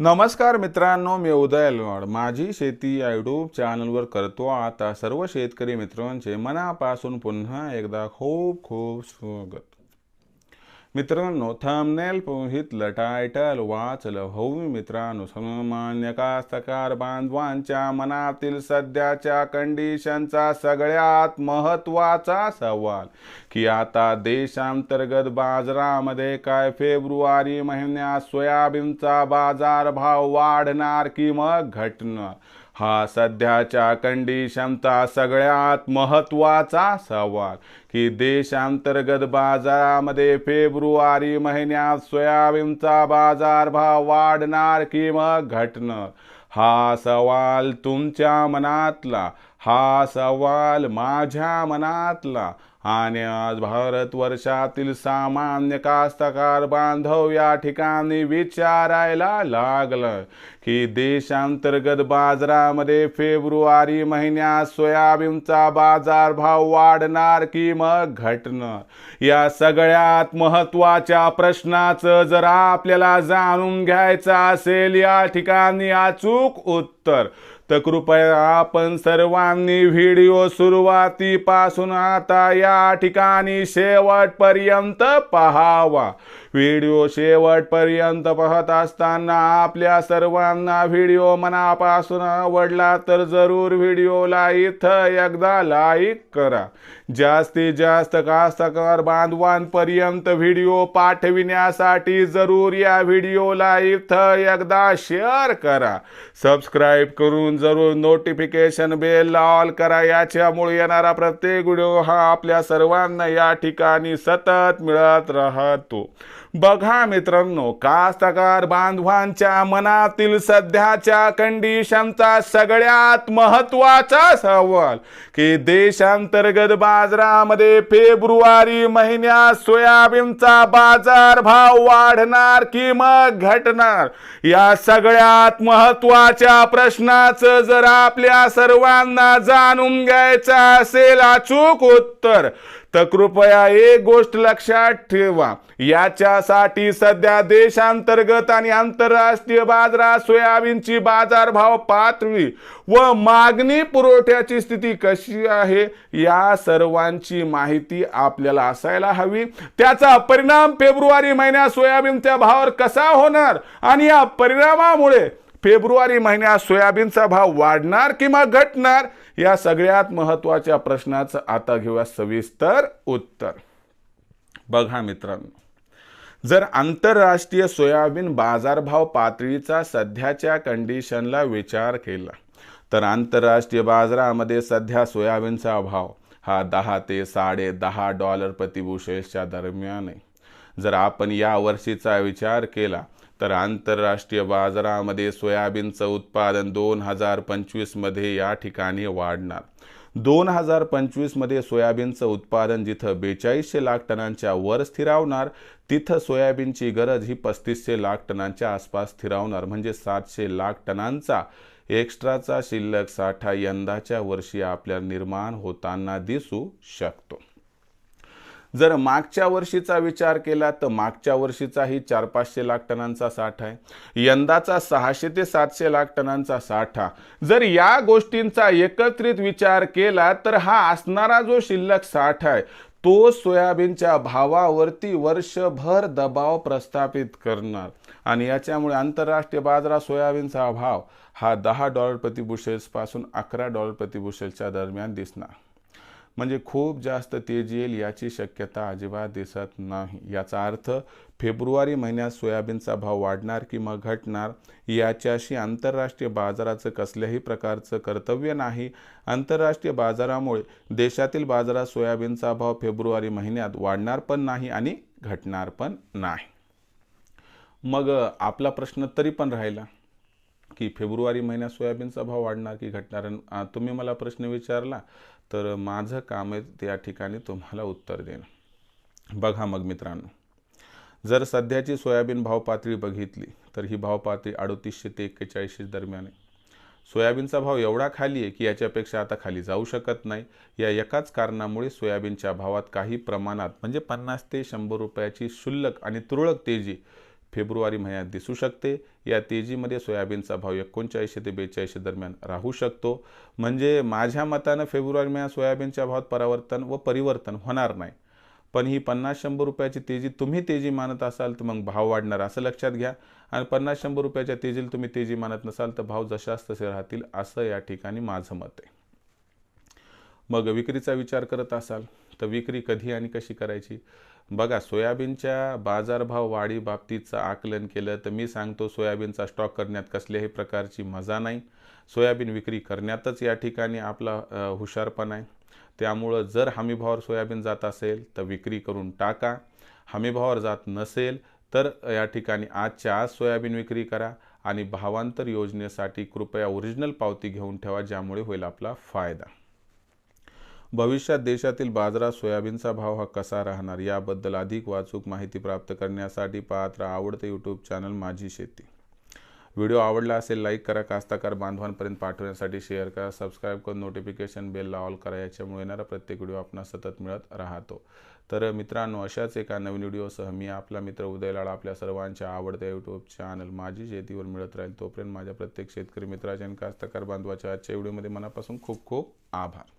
नमस्कार मित्रांनो, मी उदय अलवाड माझी शेती या यूट्यूब चॅनलवर करतो आता सर्व शेतकरी मित्रांचे मनापासून पुन्हा एकदा खूप खूप स्वागत. मित्रांनो, थंबनेल पाहितलं, टायटल वाचलं. हो मित्रांनो, सामान्य कास्तकार बांधवांच्या मनातील सध्याच्या कंडिशनचा सगळ्यात महत्त्वाचा सवाल की आता देशांतर्गत बाजारामध्ये काय फेब्रुवारी महिन्यात सोयाबीनचा बाजारभाव वाढणार की मग घटणार, हा सध्याच्या कंडिशनचा सगळ्यात महत्त्वाचा सवाल की देशांतर्गत बाजारामध्ये फेब्रुवारी महिन्यात सोयाबीनचा बाजारभाव वाढणार की मग घटणार, हा सवाल तुमच्या मनातला, हा सवाल माझ्या मनातला आणि आज भारतवर्षातील सामान्य कास्तकार बांधव या ठिकाणी विचारायला लागलं की देशांतर्गत बाजारामध्ये फेब्रुवारी महिन्यात सोयाबीनचा बाजारभाव वाढणार की मग घटणार. या सगळ्यात महत्त्वाच्या प्रश्नाचं जर आपल्याला जाणून घ्यायचं असेल या ठिकाणी अचूक उत्तर, तर कृपया आपण सर्वांनी व्हिडिओ सुरुवातीपासून आता या ठिकाणी शेवटपर्यंत पहावा. व्हिडिओ शेवटपर्यंत पाहत असताना आपल्या सर्वांना व्हिडिओ मनापासून आवडला तर जरूर व्हिडिओला इथं एकदा लाईक करा. जास्तीत जास्त कास्तकार बांधवांपर्यंत व्हिडिओ पाठविण्यासाठी जरूर या व्हिडिओला इथं एकदा शेअर करा. सबस्क्राईब करून जरूर नोटिफिकेशन बेल ऑल करा. याच्यामुळे येणारा प्रत्येक व्हिडिओ हा आपल्या सर्वांना या ठिकाणी सतत मिळत राहतो. बघा मित्रांनो, कास्तकार बांधवांच्या मनातील सध्याच्या कंडिशनचा सगळ्यात महत्त्वाचा सवाल की देशांतर्गत बाजारामध्ये फेब्रुवारी महिन्यात सोयाबीनचा बाजारभाव वाढणार की मग घटणार, या सगळ्यात महत्त्वाच्या प्रश्नाचं जर आपल्या सर्वांना जाणून घ्यायचं असेल अचूक उत्तर, तर कृपया एक गोष्ट लक्षात ठेवा. याच्यासाठी सध्या देशांतर्गत आणि आंतरराष्ट्रीय बाजारात सोयाबीनची बाजारभाव पातळी व मागणी पुरवठ्याची स्थिती कशी आहे या सर्वांची माहिती आपल्याला असायला हवी. त्याचा परिणाम फेब्रुवारी महिन्यात सोयाबीनच्या भावावर कसा होणार आणि या परिणामामुळे फेब्रुवारी महिन्यात सोयाबीनचा भाव वाढणार किंवा घटणार, या सगळ्यात महत्त्वाच्या प्रश्नाचं आता घेऊया सविस्तर उत्तर. बघा मित्रांनो, जर आंतरराष्ट्रीय सोयाबीन बाजारभाव पातळीचा सध्याच्या कंडिशनला विचार केला तर आंतरराष्ट्रीय बाजारामध्ये सध्या सोयाबीनचा भाव हा 10 ते $10.5 प्रति बुशेलच्या दरम्यान आहे. जर आपण या वर्षीचा विचार केला तर आंतरराष्ट्रीय बाजारामध्ये सोयाबीनचं उत्पादन 2025 मध्ये या ठिकाणी वाढणार. 2025 मध्ये सोयाबीनचं उत्पादन जिथं 4200 लाख टनांच्या वर स्थिरावणार, तिथं सोयाबीनची गरज ही 3500 लाख टनांच्या आसपास स्थिरावणार. म्हणजे 700 लाख टनांचा एक्स्ट्राचा शिल्लक साठा यंदाच्या वर्षी आपल्याला निर्माण होताना दिसू शकतो. जर मागच्या वर्षीचा विचार केला तर मागच्या वर्षीचाही 400-500 लाख टनांचा साठा आहे. यंदाचा 600 ते 700 लाख टनांचा साठा. जर या गोष्टींचा एकत्रित विचार केला तर हा असणारा जो शिल्लक साठा आहे तो सोयाबीनच्या भावावरती वर्षभर दबाव प्रस्थापित करणार आणि याच्यामुळे आंतरराष्ट्रीय बाजारात सोयाबीनचा भाव हा $10 प्रति बुशेल्स पासून $11 प्रति बुशेलच्या दरम्यान दिसणार. म्हणजे खूप जास्त तेजी येईल याची शक्यता अजिबात दिसत नाही. याचा अर्थ फेब्रुवारी महिन्यात सोयाबीनचा भाव वाढणार किंवा घटणार याच्याशी आंतरराष्ट्रीय बाजाराचं कसल्याही प्रकारचं कर्तव्य नाही. आंतरराष्ट्रीय बाजारामुळे देशातील बाजारात सोयाबीनचा भाव फेब्रुवारी महिन्यात वाढणार पण नाही आणि घटणार पण नाही. मग आपला प्रश्न तरी पण राहिला की फेब्रुवारी महिन्यात सोयाबीनचा भाव वाढणार की घटणार. तुम्ही मला प्रश्न विचारला तर माझं काम आहे त्या ठिकाणी तुम्हाला उत्तर देणं. बघा मग मित्रांनो, जर सध्याची सोयाबीन भाव पातळी बघितली तर ही भाव पातळी 3800 ते 4100 दरम्यान आहे. सोयाबीनचा भाव एवढा खाली आहे की याच्यापेक्षा आता खाली जाऊ शकत नाही. या एकाच कारणामुळे सोयाबीनच्या भावात काही प्रमाणात म्हणजे 50 ते 100 रुपयाची क्षुल्लक आणि तुरळक तेजी फेब्रुवारी महिन्यात दिसू शकते। या तेजीमध्ये सोयाबीनचा भाव 39 ते 42 दरम्यान राहू शकतो। म्हणजे माझ्या मतानं फेब्रुवारी महिन्यात सोयाबीनच्या भावात परिवर्तन होणार नाही। पण ही 50-100 रुपयाची तेजी तुम्ही तेजी मानत असाल तर मग भाव वाढणार असं लक्षात घ्या, आणि 50-100 रुपयाच्या तेजीला तुम्ही तेजी मानत नसाल तर भाव जशास तसे राहतील असं या ठिकाणी माझं मत आहे। मग विक्रीचा विचार करत असाल तर विक्री कधी आणि कशी करायची? बघा, सोयाबीनच्या बाजारभाव वाढी बाबतीतचं आकलन केलं तर मी सांगतो सोयाबीनचा स्टॉक करण्यात कसल्याही प्रकारची मजा नाही। सोयाबीन विक्री करण्यातच या ठिकाणी आपला हुशारपणा आहे। त्यामुळं जर हमीभावावर सोयाबीन जात असेल तर विक्री करून टाका। हमीभावावर जात नसेल तर या ठिकाणी आजच्या आज सोयाबीन विक्री करा आणि भावांतर योजनेसाठी कृपया ओरिजिनल पावती घेऊन ठेवा, ज्यामुळे होईल आपला फायदा। भविष्यात देशातील बाजारात सोयाबीनचा भाव हा कसा राहणार याबद्दल अधिक अचूक माहिती प्राप्त करण्यासाठी पाहत राहा आवडते यूट्यूब चॅनल माझी शेती। व्हिडिओ आवडला असेल लाईक करा, कास्तकार बांधवांपर्यंत पाठवण्यासाठी शेअर करा, सबस्क्राईब करून नोटिफिकेशन बेलला ऑल करा, याच्यामुळे येणारा प्रत्येक व्हिडिओ आपणास सतत मिळत राहतो। तर मित्रांनो, अशाच एका नवीन व्हिडिओसह मी आपला मित्र उदय लाड आपल्या सर्वांच्या आवडत्या यूट्यूब चॅनल माझी शेतीवर मिळत राहील। तोपर्यंत माझ्या प्रत्येक शेतकरी मित्राच्या आणि कास्तकार बांधवाच्या आजच्या व्हिडिओमध्ये मनापासून खूप खूप आभार।